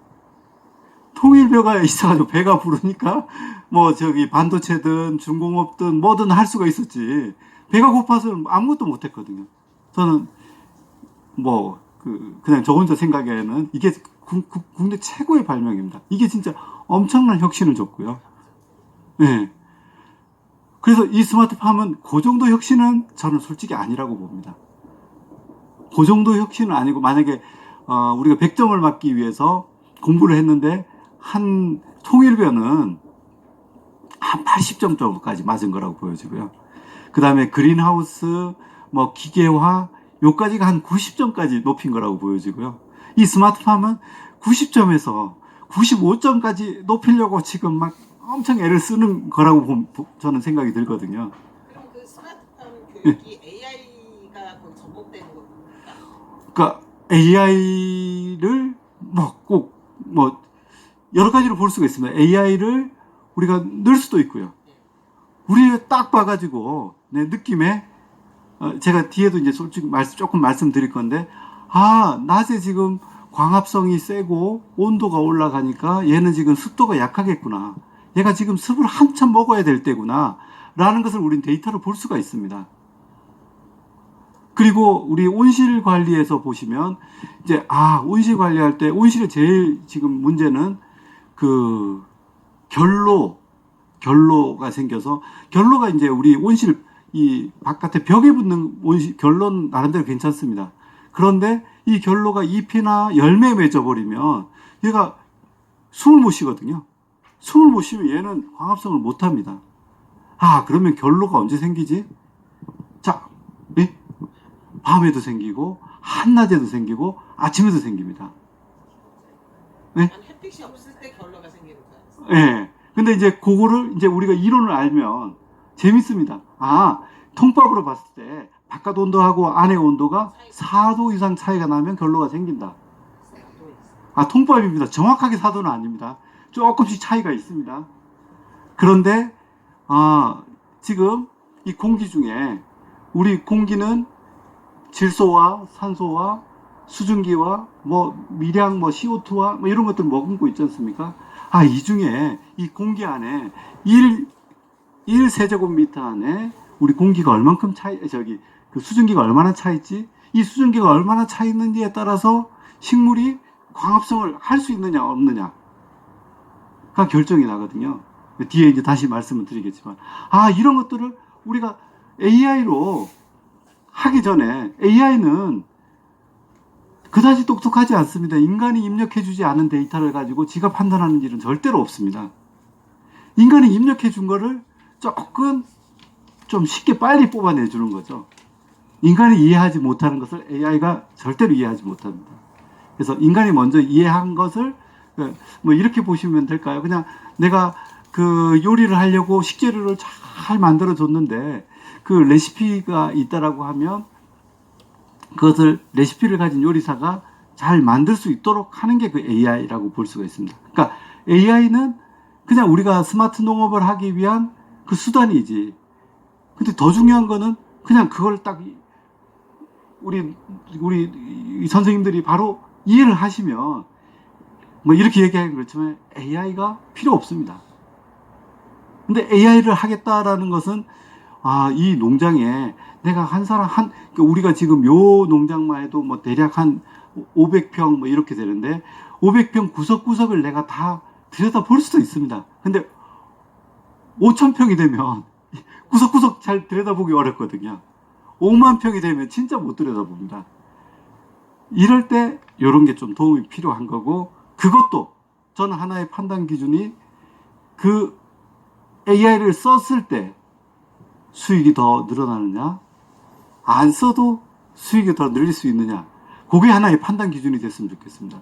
[SPEAKER 1] 통일벼가 있어가지고 배가 부르니까 뭐 저기 반도체든 중공업든 뭐든 할 수가 있었지. 배가 고파서 아무것도 못했거든요. 저는 뭐 그냥 저 혼자 생각에는 이게 국내 최고의 발명입니다. 이게 진짜 엄청난 혁신을 줬고요. 네. 그래서 이 스마트팜은 그 정도 혁신은 저는 솔직히 아니라고 봅니다. 그 정도 혁신은 아니고, 만약에 우리가 100점을 맞기 위해서 공부를 했는데 한 통일벼는 한 80점 정도까지 맞은 거라고 보여지고요. 그 다음에 그린하우스, 뭐 기계화 요까지가 한 90점까지 높인 거라고 보여지고요. 이 스마트팜은 90점에서 95점까지 높이려고 지금 막 엄청 애를 쓰는 거라고 저는 생각이 들거든요.
[SPEAKER 2] 그럼 그 스마트팜 교육이 AI가 거의 접목되는 겁니까?
[SPEAKER 1] 그러니까 AI를 꼭 여러 가지로 볼 수가 있습니다. AI를 우리가 넣을 수도 있고요. 우리가 딱 봐가지고 내 느낌에 제가 뒤에도 이제 솔직히 조금 말씀드릴 건데, 낮에 지금 광합성이 세고 온도가 올라가니까 얘는 지금 습도가 약하겠구나. 얘가 지금 습을 한참 먹어야 될 때구나 라는 것을 우린 데이터로 볼 수가 있습니다. 그리고 우리 온실 관리에서 보시면 이제 온실 관리할 때 온실의 제일 지금 문제는 그 결로가 생겨서, 결로가 이제 우리 온실 이 바깥에 벽에 붙는 온실 결로는 나름대로 괜찮습니다. 그런데 이 결로가 잎이나 열매에 맺어버리면 얘가 숨을 못 쉬거든요. 숨을 못 쉬면 얘는 광합성을 못 합니다. 그러면 결로가 언제 생기지? 자, 예? 밤에도 생기고, 한낮에도 생기고, 아침에도 생깁니다. 네?
[SPEAKER 2] 햇빛이 없을 때 결로가 생기는 거예요.
[SPEAKER 1] 예. 근데 이제 그거를 이제 우리가 이론을 알면 재밌습니다. 통밥으로 봤을 때 바깥 온도하고 안의 온도가 4도 이상 차이가 나면 결로가 생긴다. 통밥입니다. 정확하게 4도는 아닙니다. 조금씩 차이가 있습니다. 그런데 지금 이 공기 중에 우리 공기는 질소와 산소와 수증기와 미량 CO2와 이런 것들 머금고 있지 않습니까? 이 중에 이 공기 안에 1세제곱미터 안에 우리 공기가 얼만큼 그 수증기가 얼마나 차 있지? 이 수증기가 얼마나 차 있는지에 따라서 식물이 광합성을 할 수 있느냐 없느냐가 결정이 나거든요. 뒤에 이제 다시 말씀을 드리겠지만 이런 것들을 우리가 AI로 하기 전에 AI는 그다지 똑똑하지 않습니다. 인간이 입력해주지 않은 데이터를 가지고 지가 판단하는 일은 절대로 없습니다. 인간이 입력해준 거를 조금 좀 쉽게 빨리 뽑아내주는 거죠. 인간이 이해하지 못하는 것을 AI가 절대로 이해하지 못합니다. 그래서 인간이 먼저 이해한 것을 이렇게 보시면 될까요? 그냥 내가 그 요리를 하려고 식재료를 잘 만들어 줬는데 그 레시피가 있다라고 하면 그것을 레시피를 가진 요리사가 잘 만들 수 있도록 하는 게 그 AI라고 볼 수가 있습니다. 그러니까 AI는 그냥 우리가 스마트 농업을 하기 위한 그 수단이지. 근데 더 중요한 거는 그냥 그걸 딱 우리 선생님들이 바로 이해를 하시면 이렇게 얘기하기 그렇지만 AI가 필요 없습니다. 근데 AI를 하겠다라는 것은 이 농장에 내가 우리가 지금 요 농장만 해도 대략 한 500평 이렇게 되는데 500평 구석구석을 내가 다 들여다 볼 수도 있습니다. 근데 5,000평이 되면 구석구석 잘 들여다보기 어렵거든요. 5만 평이 되면 진짜 못 들여다봅니다. 이럴 때 이런 게 좀 도움이 필요한 거고, 그것도 저는 하나의 판단 기준이 그 AI를 썼을 때 수익이 더 늘어나느냐, 안 써도 수익이 더 늘릴 수 있느냐, 그게 하나의 판단 기준이 됐으면 좋겠습니다.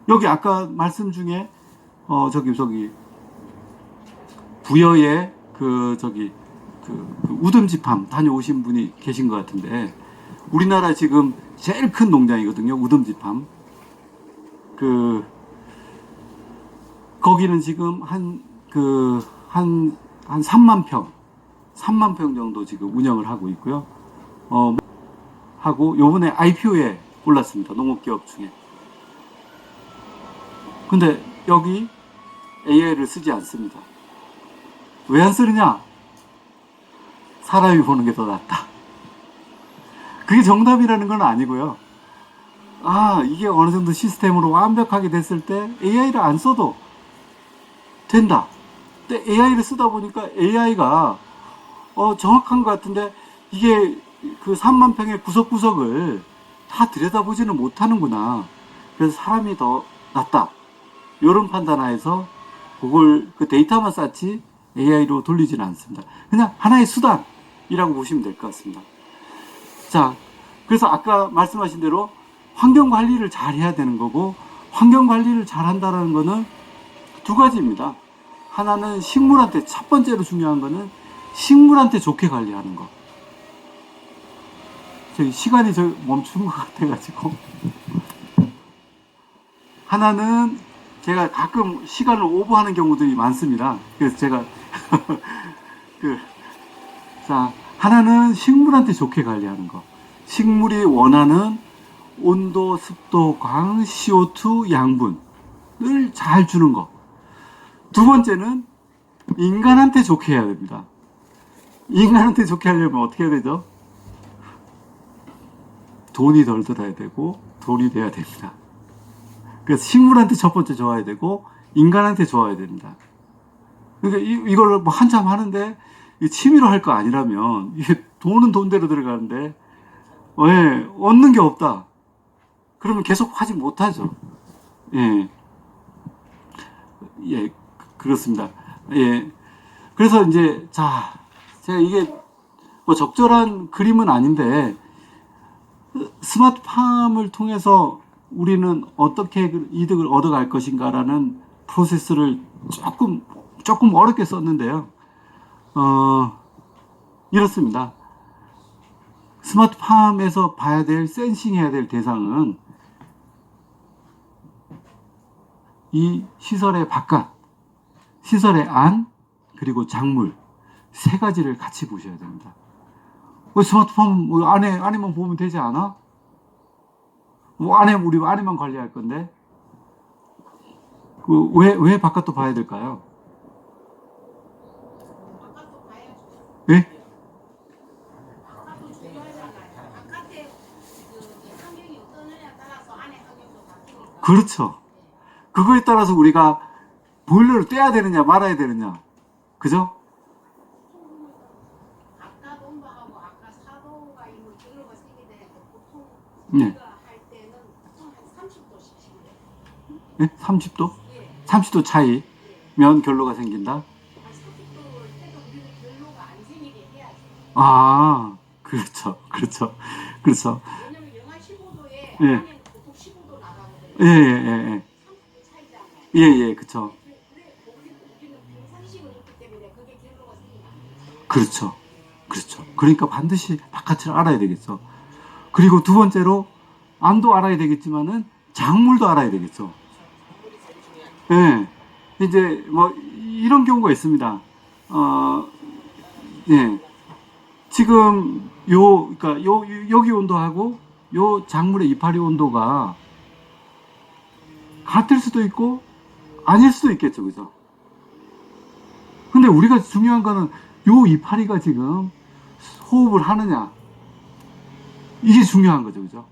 [SPEAKER 1] 여기 아까 말씀 중에 부여에 그 우듬지팜 다녀오신 분이 계신 것 같은데, 우리나라 지금 제일 큰 농장이거든요, 우듬지팜. 거기는 지금 한 3만 평 정도 지금 운영을 하고 있고요. 하고 요번에 IPO에 올랐습니다, 농업기업 중에. 근데 여기 AI를 쓰지 않습니다. 왜 안 쓰느냐? 사람이 보는 게 더 낫다. 그게 정답이라는 건 아니고요. 이게 어느 정도 시스템으로 완벽하게 됐을 때 AI를 안 써도 된다. 근데 AI를 쓰다 보니까 AI가 정확한 것 같은데 이게 그 3만 평의 구석구석을 다 들여다보지는 못하는구나. 그래서 사람이 더 낫다. 이런 판단하에서 그걸 그 데이터만 쌓지 AI로 돌리지는 않습니다. 그냥 하나의 수단이라고 보시면 될 것 같습니다. 자, 그래서 아까 말씀하신 대로 환경 관리를 잘 해야 되는 거고, 환경 관리를 잘 한다는 거는 두 가지입니다. 하나는 식물한테, 첫 번째로 중요한 거는 식물한테 좋게 관리하는 거. 시간이 멈춘 것 같아가지고. 하나는 제가 가끔 시간을 오버하는 경우들이 많습니다. 그래서 제가 자, 하나는 식물한테 좋게 관리하는 거. 식물이 원하는 온도, 습도, 광, CO2 양분을 잘 주는 거. 두 번째는 인간한테 좋게 해야 됩니다. 인간한테 좋게 하려면 어떻게 해야 되죠? 돈이 덜 들어야 되고 돈이 돼야 됩니다. 그래서 식물한테 첫 번째 좋아야 되고 인간한테 좋아야 됩니다. 그러니까 이걸 한참 하는데 취미로 할 거 아니라면 이게 돈은 돈대로 들어가는데 얻는 게 없다. 그러면 계속 하지 못하죠. 그렇습니다. 그래서 이제 제가 이게 적절한 그림은 아닌데, 스마트팜을 통해서 우리는 어떻게 이득을 얻어갈 것인가라는 프로세스를 조금 어렵게 썼는데요. 이렇습니다. 스마트팜에서 봐야 될, 센싱해야 될 대상은 이 시설의 바깥, 시설의 안, 그리고 작물 세 가지를 같이 보셔야 됩니다. 스마트팜 안에만 보면 되지 않아? 우리 안에만 관리할 건데 왜 바깥도 봐야 될까요?
[SPEAKER 2] 바깥도 봐야죠.
[SPEAKER 1] 예?
[SPEAKER 2] 바깥도 중요하잖아요. 바깥에 그 환경이 어떠느냐에 따라서 안에 환경도 바뀌니까.
[SPEAKER 1] 그렇죠. 그거에 따라서 우리가 보일러를 떼야 되느냐 말아야 되느냐, 그죠?
[SPEAKER 2] 아까 온도하고 아까 4도가 있는 기울어가 생기게 되는데 보통
[SPEAKER 1] 네.
[SPEAKER 2] 우리가 할 때는 보통 한 30도씩 생겨요.
[SPEAKER 1] 예? 30도?
[SPEAKER 2] 예.
[SPEAKER 1] 30도 차이면 결로가 생긴다?
[SPEAKER 2] 한 30도를 해도 우리는 결로가 안 생기게 해야지.
[SPEAKER 1] 아, 그렇죠.
[SPEAKER 2] 왜냐면 영하 15도에
[SPEAKER 1] 예.
[SPEAKER 2] 안에는 보통 15도 나가거든요.
[SPEAKER 1] 예.
[SPEAKER 2] 30도 차이잖아요.
[SPEAKER 1] 예, 그쵸.
[SPEAKER 2] 그래, 우리는 평상식을 입기 때문에 그게 결로가 생기나.
[SPEAKER 1] 그렇죠. 그러니까 반드시 바깥을 알아야 되겠죠. 그리고 두 번째로, 안도 알아야 되겠지만은, 작물도 알아야 되겠죠. 예. 이제, 이런 경우가 있습니다. 예. 지금, 그러니까 여기 온도하고, 요 작물의 이파리 온도가 같을 수도 있고, 아닐 수도 있겠죠. 그죠? 근데 우리가 중요한 거는, 요 이파리가 지금 호흡을 하느냐. 이게 중요한 거죠. 그죠?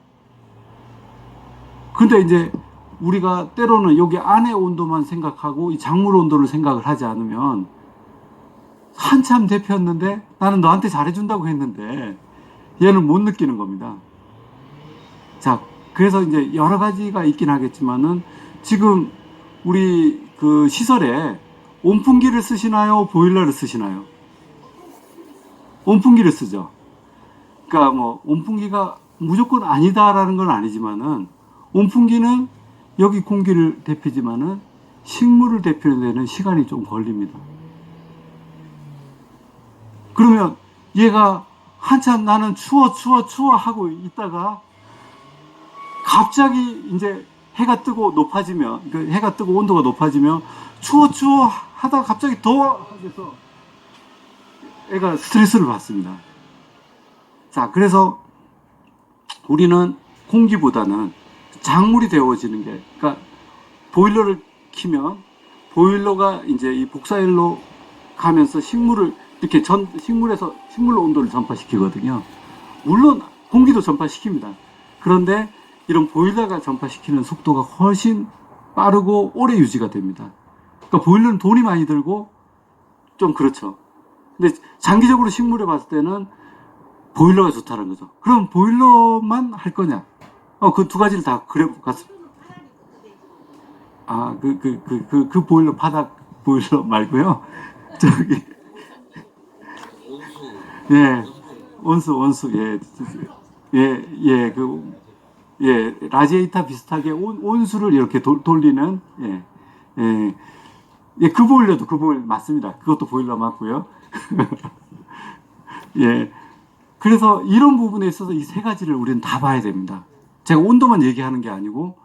[SPEAKER 1] 근데 이제, 우리가 때로는 여기 안의 온도만 생각하고 이 작물 온도를 생각을 하지 않으면 한참 데폈는데 나는 너한테 잘해준다고 했는데 얘는 못 느끼는 겁니다. 자, 그래서 이제 여러 가지가 있긴 하겠지만은 지금 우리 그 시설에 온풍기를 쓰시나요? 보일러를 쓰시나요? 온풍기를 쓰죠. 그러니까 온풍기가 무조건 아니다라는 건 아니지만은 온풍기는 여기 공기를 데피지만은 식물을 데피는 데는 시간이 좀 걸립니다. 그러면 얘가 한참 나는 추워 하고 있다가 갑자기 이제 해가 뜨고 높아지면, 그 해가 뜨고 온도가 높아지면 추워 하다가 갑자기 더워 하면서 애가 스트레스를 받습니다. 자, 그래서 우리는 공기보다는 작물이 데워지는 게, 그러니까 보일러를 키면 보일러가 이제 이 복사열로 가면서 식물을 이렇게 식물로 온도를 전파시키거든요. 물론 공기도 전파시킵니다. 그런데 이런 보일러가 전파시키는 속도가 훨씬 빠르고 오래 유지가 됩니다. 그러니까 보일러는 돈이 많이 들고 좀 그렇죠. 근데 장기적으로 식물에 봤을 때는 보일러가 좋다는 거죠. 그럼 보일러만 할 거냐? 그 두 가지를 다 그래 갔습니다. 그 보일러, 바닥 보일러 말고요. 저기, 예, 온수, 라지에이터 비슷하게 온수를 이렇게 돌리는, 그 보일러도 그 보일러 맞습니다. 그것도 보일러 맞고요. 예. 그래서 이런 부분에 있어서 이 세 가지를 우리는 다 봐야 됩니다. 제가 온도만 얘기하는 게 아니고,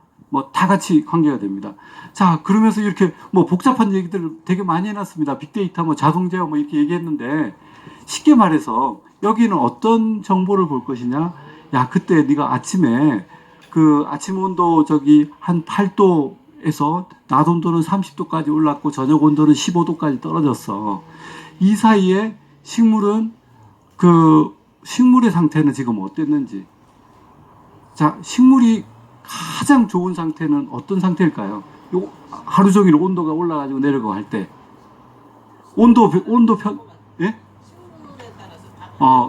[SPEAKER 1] 다 같이 관계가 됩니다. 자, 그러면서 이렇게 복잡한 얘기들을 되게 많이 해놨습니다. 빅데이터, 자동 제어 이렇게 얘기했는데, 쉽게 말해서 여기는 어떤 정보를 볼 것이냐? 야, 그때 네가 아침에 그 아침 온도 한 8도에서 낮 온도는 30도까지 올랐고 저녁 온도는 15도까지 떨어졌어. 이 사이에 식물의 상태는 지금 어땠는지. 자, 식물이 가장 좋은 상태는 어떤 상태일까요? 하루 종일 온도가 올라가지고 내려가고 할 때.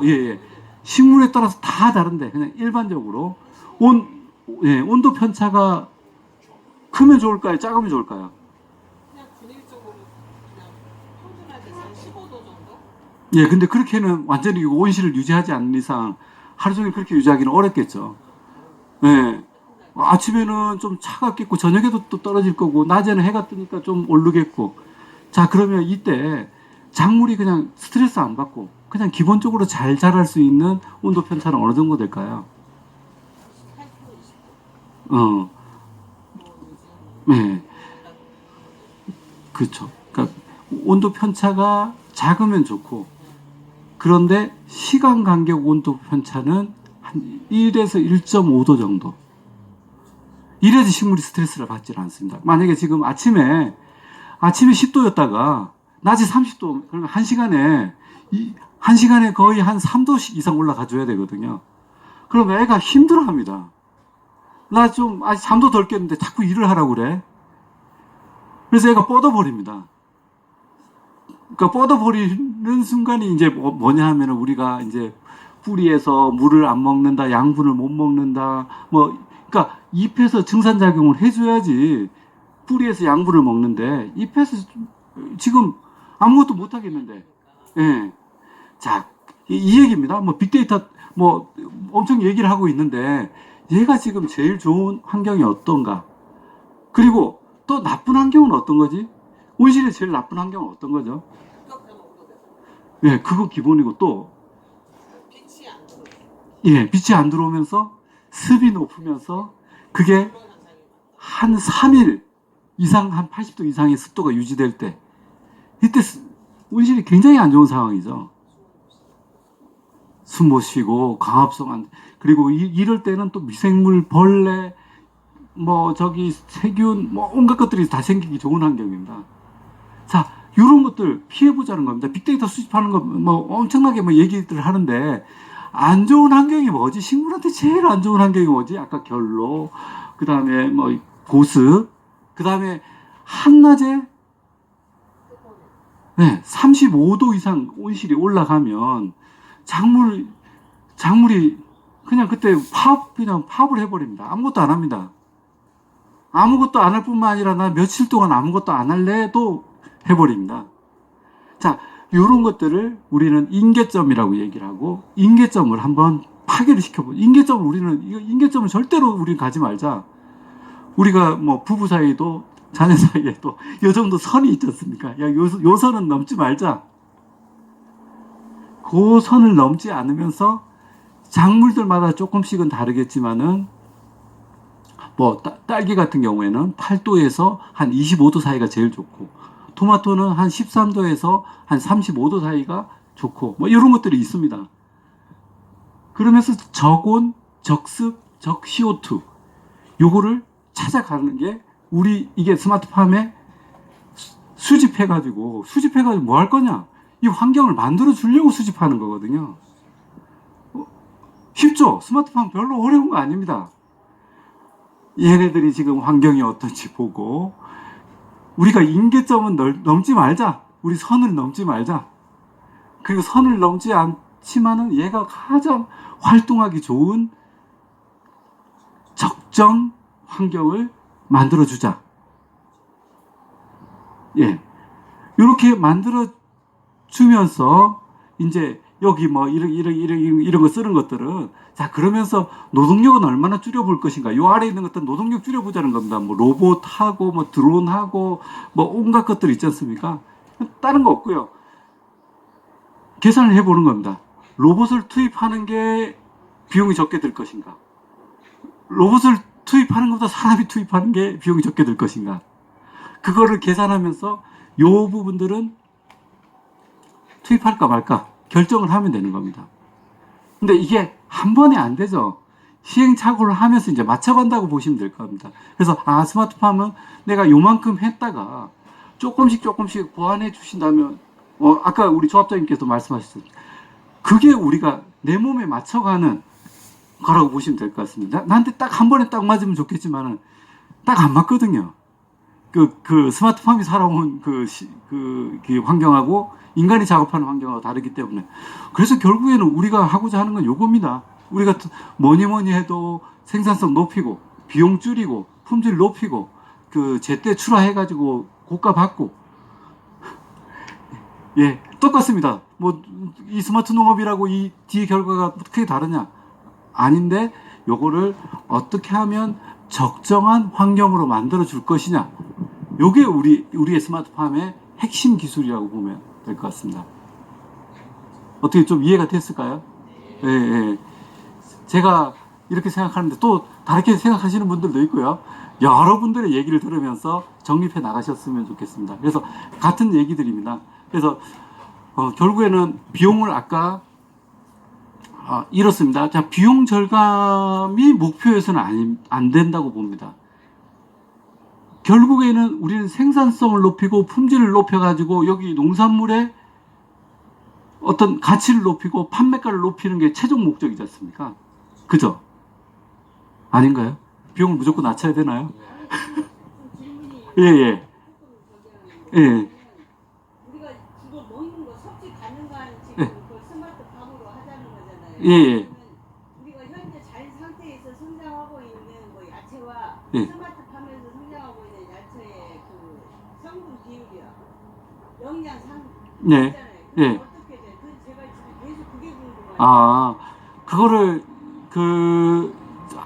[SPEAKER 1] 예? 식물에 따라서 다 다른데, 그냥 일반적으로. 온도 편차가 크면 좋을까요? 작으면 좋을까요?
[SPEAKER 2] 그냥 균일적으로 그냥 평균하게 한 15도 정도?
[SPEAKER 1] 예, 근데 그렇게는 완전히 온실을 유지하지 않는 이상 하루 종일 그렇게 유지하기는 어렵겠죠. 예. 아침에는 좀 차갑겠고, 저녁에도 또 떨어질 거고, 낮에는 해가 뜨니까 좀 오르겠고. 자, 그러면 이때 작물이 그냥 스트레스 안 받고 그냥 기본적으로 잘 자랄 수 있는 온도 편차는 어느 정도 될까요?
[SPEAKER 2] 8% 20%.
[SPEAKER 1] 네. 그렇죠. 그러니까 온도 편차가 작으면 좋고, 그런데 시간 간격 온도 편차는 한 1에서 1.5도 정도. 이래도 식물이 스트레스를 받지 않습니다. 만약에 지금 아침에 10도였다가 낮이 30도, 그러면 한 시간에 거의 한 3도씩 이상 올라가 줘야 되거든요. 그럼 애가 힘들어 합니다. 나 좀 아직 잠도 덜 깼는데 자꾸 일을 하라고 그래. 그래서 애가 뻗어버립니다. 그러니까 뻗어버리는 순간이 이제 뭐냐 하면은 우리가 이제 뿌리에서 물을 안 먹는다, 양분을 못 먹는다, 그러니까 잎에서 증산작용을 해줘야지 뿌리에서 양분을 먹는데, 잎에서 지금 아무것도 못 하겠는데. 예. 자, 이 얘기입니다. 빅데이터 엄청 얘기를 하고 있는데, 얘가 지금 제일 좋은 환경이 어떤가? 그리고 또 나쁜 환경은 어떤 거지? 온실의 제일 나쁜 환경은 어떤 거죠? 예, 그거 기본이고, 또
[SPEAKER 2] 빛이 안 들어오고
[SPEAKER 1] 예, 빛이 안 들어오면서 습이 높으면서 그게 한 3일 이상, 한 80도 이상의 습도가 유지될 때, 이때 온실이 굉장히 안 좋은 상황이죠. 숨 못 쉬고 광합성 안, 그리고 이럴 때는 또 미생물, 벌레, 세균, 온갖 것들이 다 생기기 좋은 환경입니다. 자, 이런 것들 피해보자는 겁니다. 빅데이터 수집하는 거, 엄청나게 얘기들 하는데, 안 좋은 환경이 뭐지? 식물한테 제일 안 좋은 환경이 뭐지? 아까 결로, 그 다음에 고습, 그 다음에 한낮에, 네, 35도 이상 온실이 올라가면, 작물이 그냥 그때 파업을 해버립니다. 아무것도 안 합니다. 아무것도 안 할 뿐만 아니라 나 며칠 동안 아무것도 안 할래도 해버립니다. 자, 이런 것들을 우리는 인계점이라고 얘기를 하고, 인계점을 한번 파괴를 시켜보자. 인계점을 절대로 우리는 가지 말자. 우리가 부부 사이도 자녀 사이에도 이 정도 선이 있지 않습니까? 요 선은 넘지 말자. 그 선을 넘지 않으면서 작물들마다 조금씩은 다르겠지만은, 딸기 같은 경우에는 8도에서 한 25도 사이가 제일 좋고, 토마토는 한 13도에서 한 35도 사이가 좋고, 이런 것들이 있습니다. 그러면서 적온, 적습, 적 CO2, 요거를 찾아가는 게 이게 스마트팜에 수집해가지고 뭐 할 거냐? 이 환경을 만들어 주려고 수집하는 거거든요. 쉽죠? 스마트팜 별로 어려운 거 아닙니다. 얘네들이 지금 환경이 어떤지 보고, 우리가 인계점은 넘지 말자. 우리 선을 넘지 말자. 그리고 선을 넘지 않지만은 얘가 가장 활동하기 좋은 적정 환경을 만들어주자. 예. 이렇게 만들어주면서, 이제, 여기 이런 거 쓰는 것들은, 자, 그러면서 노동력은 얼마나 줄여볼 것인가. 요 아래에 있는 것들은 노동력 줄여보자는 겁니다. 로봇하고, 드론하고, 온갖 것들 있지 않습니까? 다른 거 없고요. 계산을 해보는 겁니다. 로봇을 투입하는 게 비용이 적게 들 것인가. 로봇을 투입하는 것보다 사람이 투입하는 게 비용이 적게 들 것인가. 그거를 계산하면서 요 부분들은 투입할까 말까 결정을 하면 되는 겁니다. 근데 이게 한 번에 안 되죠. 시행착오를 하면서 이제 맞춰간다고 보시면 될 겁니다. 그래서 스마트팜은 내가 요만큼 했다가 조금씩 보완해 주신다면, 아까 우리 조합장님께서 말씀하셨습니다. 그게 우리가 내 몸에 맞춰가는 거라고 보시면 될 것 같습니다. 나한테 딱 한 번에 딱 맞으면 좋겠지만은 딱 안 맞거든요. 그 스마트팜이 살아온 그 환경하고 인간이 작업하는 환경하고 다르기 때문에. 그래서 결국에는 우리가 하고자 하는 건 요겁니다. 우리가 뭐니 해도 생산성 높이고, 비용 줄이고, 품질 높이고, 제때 출하해가지고 고가 받고. 예, 똑같습니다. 이 스마트 농업이라고 이 뒤에 결과가 크게 다르냐? 아닌데, 요거를 어떻게 하면 적정한 환경으로 만들어 줄 것이냐. 요게 우리의 스마트팜의 핵심 기술이라고 보면 될 것 같습니다. 어떻게 좀 이해가 됐을까요? 예, 예. 제가 이렇게 생각하는데 또 다르게 생각하시는 분들도 있고요. 여러분들의 얘기를 들으면서 정립해 나가셨으면 좋겠습니다. 그래서 같은 얘기들입니다. 그래서 결국에는 비용을 아까 이렇습니다. 자, 비용 절감이 목표에서는 안 된다고 봅니다. 결국에는 우리는 생산성을 높이고 품질을 높여가지고 여기 농산물의 어떤 가치를 높이고 판매가를 높이는 게 최종 목적이지 않습니까? 그죠? 아닌가요? 비용을 무조건 낮춰야 되나요? 예, 예. 예.
[SPEAKER 2] 우리가 그거 먹는 거 섭취 가능한 지금
[SPEAKER 1] 예.
[SPEAKER 2] 그 스마트팜으로 하자는 거잖아요.
[SPEAKER 1] 예, 예.
[SPEAKER 2] 우리가 현재 잘 상태에서 성장하고 있는 뭐 야채와
[SPEAKER 1] 예.
[SPEAKER 2] 스마트팜에서 성장하고 있는 야채의 그 성분 비율이야. 영양 상
[SPEAKER 1] 네.
[SPEAKER 2] 있잖아요.
[SPEAKER 1] 예.
[SPEAKER 2] 어떻게 돼? 제가 지금 계속 그게 궁금해요.
[SPEAKER 1] 그거를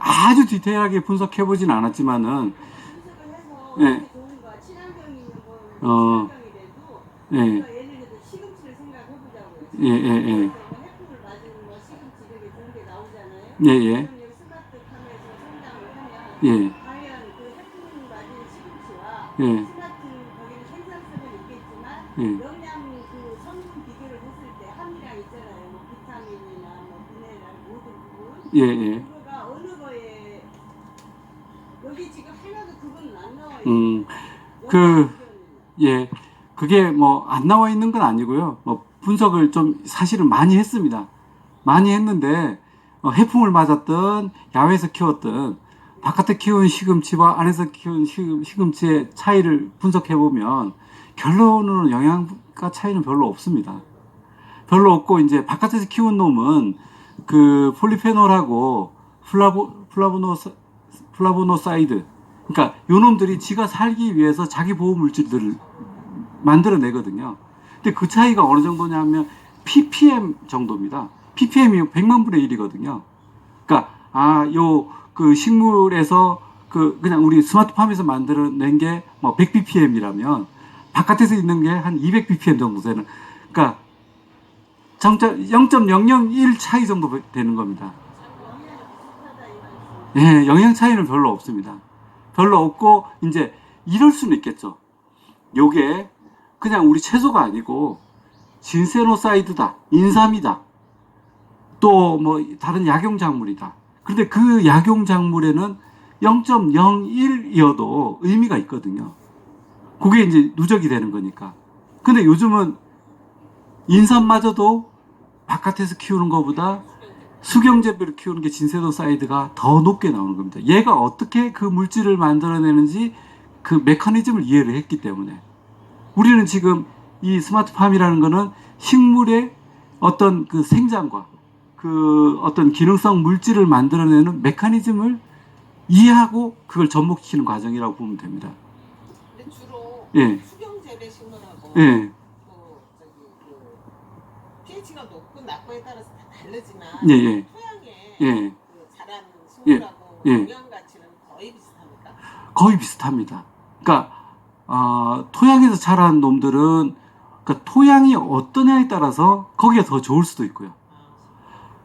[SPEAKER 1] 아주 디테일하게 분석해 보진 않았지만은
[SPEAKER 2] 분석을 해서
[SPEAKER 1] 예.
[SPEAKER 2] 어떻게 좋은가? 친환경이면 뭐 친환경이라도
[SPEAKER 1] 예.
[SPEAKER 2] 우리가 예를 들어 시금치를 생각해보자고요.
[SPEAKER 1] 예, 예, 예.
[SPEAKER 2] 해풍을 맞은 뭐 시금치 이렇게 좋은 게 나오잖아요.
[SPEAKER 1] 예, 예.
[SPEAKER 2] 그럼 여기 스마트팜에서 성장을 하면
[SPEAKER 1] 예.
[SPEAKER 2] 과연 그 해풍 맞은 시금치와
[SPEAKER 1] 예.
[SPEAKER 2] 스마트 거기는 생산성은 있겠지만
[SPEAKER 1] 예.
[SPEAKER 2] 영양 그 성분 비교를 했을 때 함유량 있잖아요. 뭐 비타민이나 뭐 미네랄 모든 부분
[SPEAKER 1] 예, 예.
[SPEAKER 2] 그거가 어느 거에 여기 지금 하나도 그거는 안 나와 있어요.
[SPEAKER 1] 예. 그게 뭐 안 나와 있는 건 아니고요. 뭐 분석을 좀 사실은 많이 했습니다. 많이 했는데 해풍을 맞았던 야외에서 키웠던 바깥에 키운 시금치와 안에서 키운 시금치의 차이를 분석해 보면 결론으로는 영양가 차이는 별로 없습니다. 별로 없고 이제 바깥에서 키운 놈은 그 폴리페놀하고 플라보노사이드 그러니까 요 놈들이 지가 살기 위해서 자기 보호 물질들을 만들어내거든요. 근데 그 차이가 어느 정도냐면 ppm 정도입니다. ppm이 100만 분의 1이거든요. 그러니까 요 그 식물에서 그냥 우리 스마트팜에서 만들어낸 게 뭐 100ppm이라면 바깥에서 있는 게 한 200ppm 정도 되는 그러니까 0.001 차이 정도 되는 겁니다. 예, 영양 차이는 별로 없습니다. 별로 없고 이제 이럴 수는 있겠죠. 요게 그냥 우리 채소가 아니고 진세노사이드다, 인삼이다, 또 뭐 다른 약용작물이다. 그런데 그 약용작물에는 0.01이어도 의미가 있거든요. 그게 이제 누적이 되는 거니까. 근데 요즘은 인삼마저도 바깥에서 키우는 것보다 수경재배로 키우는 게 진세노사이드가 더 높게 나오는 겁니다. 얘가 어떻게 그 물질을 만들어내는지 그 메커니즘을 이해를 했기 때문에 우리는 지금 이 스마트팜이라는 거는 식물의 어떤 그 생장과 그 어떤 기능성 물질을 만들어내는 메커니즘을 이해하고 그걸 접목시키는 과정이라고 보면 됩니다.
[SPEAKER 2] 근데 주로
[SPEAKER 1] 예.
[SPEAKER 2] 수경 재배 식물하고
[SPEAKER 1] 예.
[SPEAKER 2] pH가 높고 낮고에 따라서 다 다르지만
[SPEAKER 1] 예, 예.
[SPEAKER 2] 토양에
[SPEAKER 1] 예.
[SPEAKER 2] 그 자란 식물하고
[SPEAKER 1] 예.
[SPEAKER 2] 영양 가치는 거의 비슷합니까?
[SPEAKER 1] 거의 비슷합니다. 그러니까 토양에서 자란 놈들은 그러니까 토양이 어떠냐에 따라서 거기가 더 좋을 수도 있고요.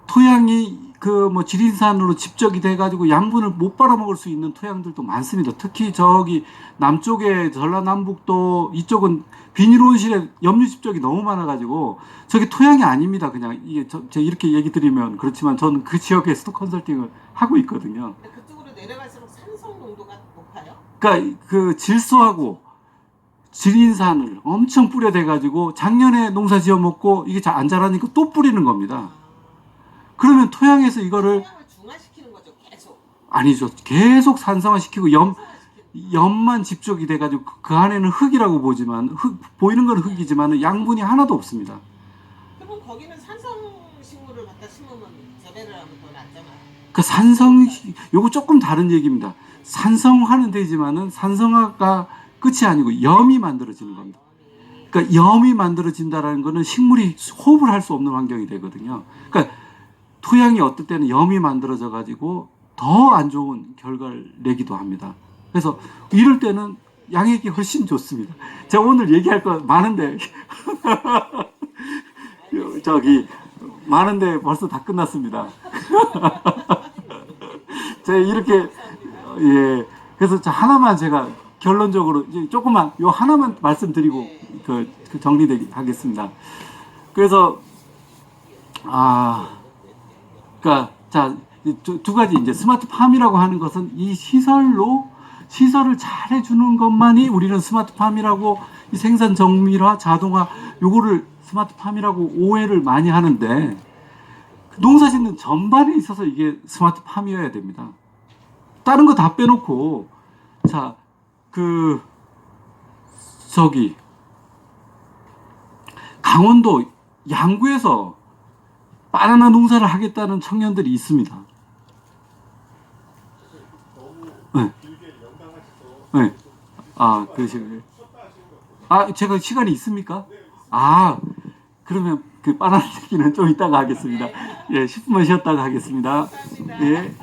[SPEAKER 1] 토양이 그 뭐 지리산으로 집적이 돼가지고 양분을 못 빨아먹을 수 있는 토양들도 많습니다. 특히 저기 남쪽에 전라남북도 이쪽은 비닐온실에 염류 집적이 너무 많아가지고 저게 토양이 아닙니다. 그냥 이게 제가 이렇게 얘기 드리면 그렇지만 저는 그 지역에서도 컨설팅을 하고 있거든요.
[SPEAKER 2] 근데 그쪽으로 내려갈수록 산성 농도가 높아요?
[SPEAKER 1] 그러니까 그 질소하고 지린산을 엄청 뿌려대가지고 작년에 농사 지어먹고 이게 잘 안 자라니까 또 뿌리는 겁니다. 그러면 토양에서 이거를
[SPEAKER 2] 토양을 중화시키는 거죠, 계속.
[SPEAKER 1] 아니죠. 계속 산성화시키고 염만 집적이 돼가지고 그 안에는 흙이라고 보지만 보이는 건 흙이지만 양분이 하나도 없습니다.
[SPEAKER 2] 그럼 거기는 산성 식물을 갖다 심으면 재배를 하면 더 낫잖아요.
[SPEAKER 1] 그 요거 조금 다른 얘기입니다. 산성화는 되지만은 산성화가 끝이 아니고 염이 만들어지는 겁니다. 그러니까 염이 만들어진다라는 거는 식물이 호흡을 할 수 없는 환경이 되거든요. 그러니까 토양이 어떨 때는 염이 만들어져 가지고 더 안 좋은 결과를 내기도 합니다. 그래서 이럴 때는 양액이 훨씬 좋습니다. 제가 오늘 얘기할 거 많은데 저기 많은데 벌써 다 끝났습니다. 제가 이렇게 예 그래서 저 하나만 제가 결론적으로 이제 조금만 요 하나만 말씀드리고 그 정리되게 하겠습니다. 그래서 그러니까 자 두 가지 이제 스마트팜이라고 하는 것은 이 시설을 잘 해주는 것만이 우리는 스마트팜이라고 이 생산 정밀화 자동화 요거를 스마트팜이라고 오해를 많이 하는데 농사짓는 전반에 있어서 이게 스마트팜이어야 됩니다. 다른 거 다 빼놓고 자 저기 강원도 양구에서 바나나 농사를 하겠다는 청년들이 있습니다. 네. 네. 그러시군요. 제가 시간이 있습니까? 그러면 그 바나나 얘기는 좀 이따가 하겠습니다. 예, 10분만 쉬었다가 하겠습니다. 예.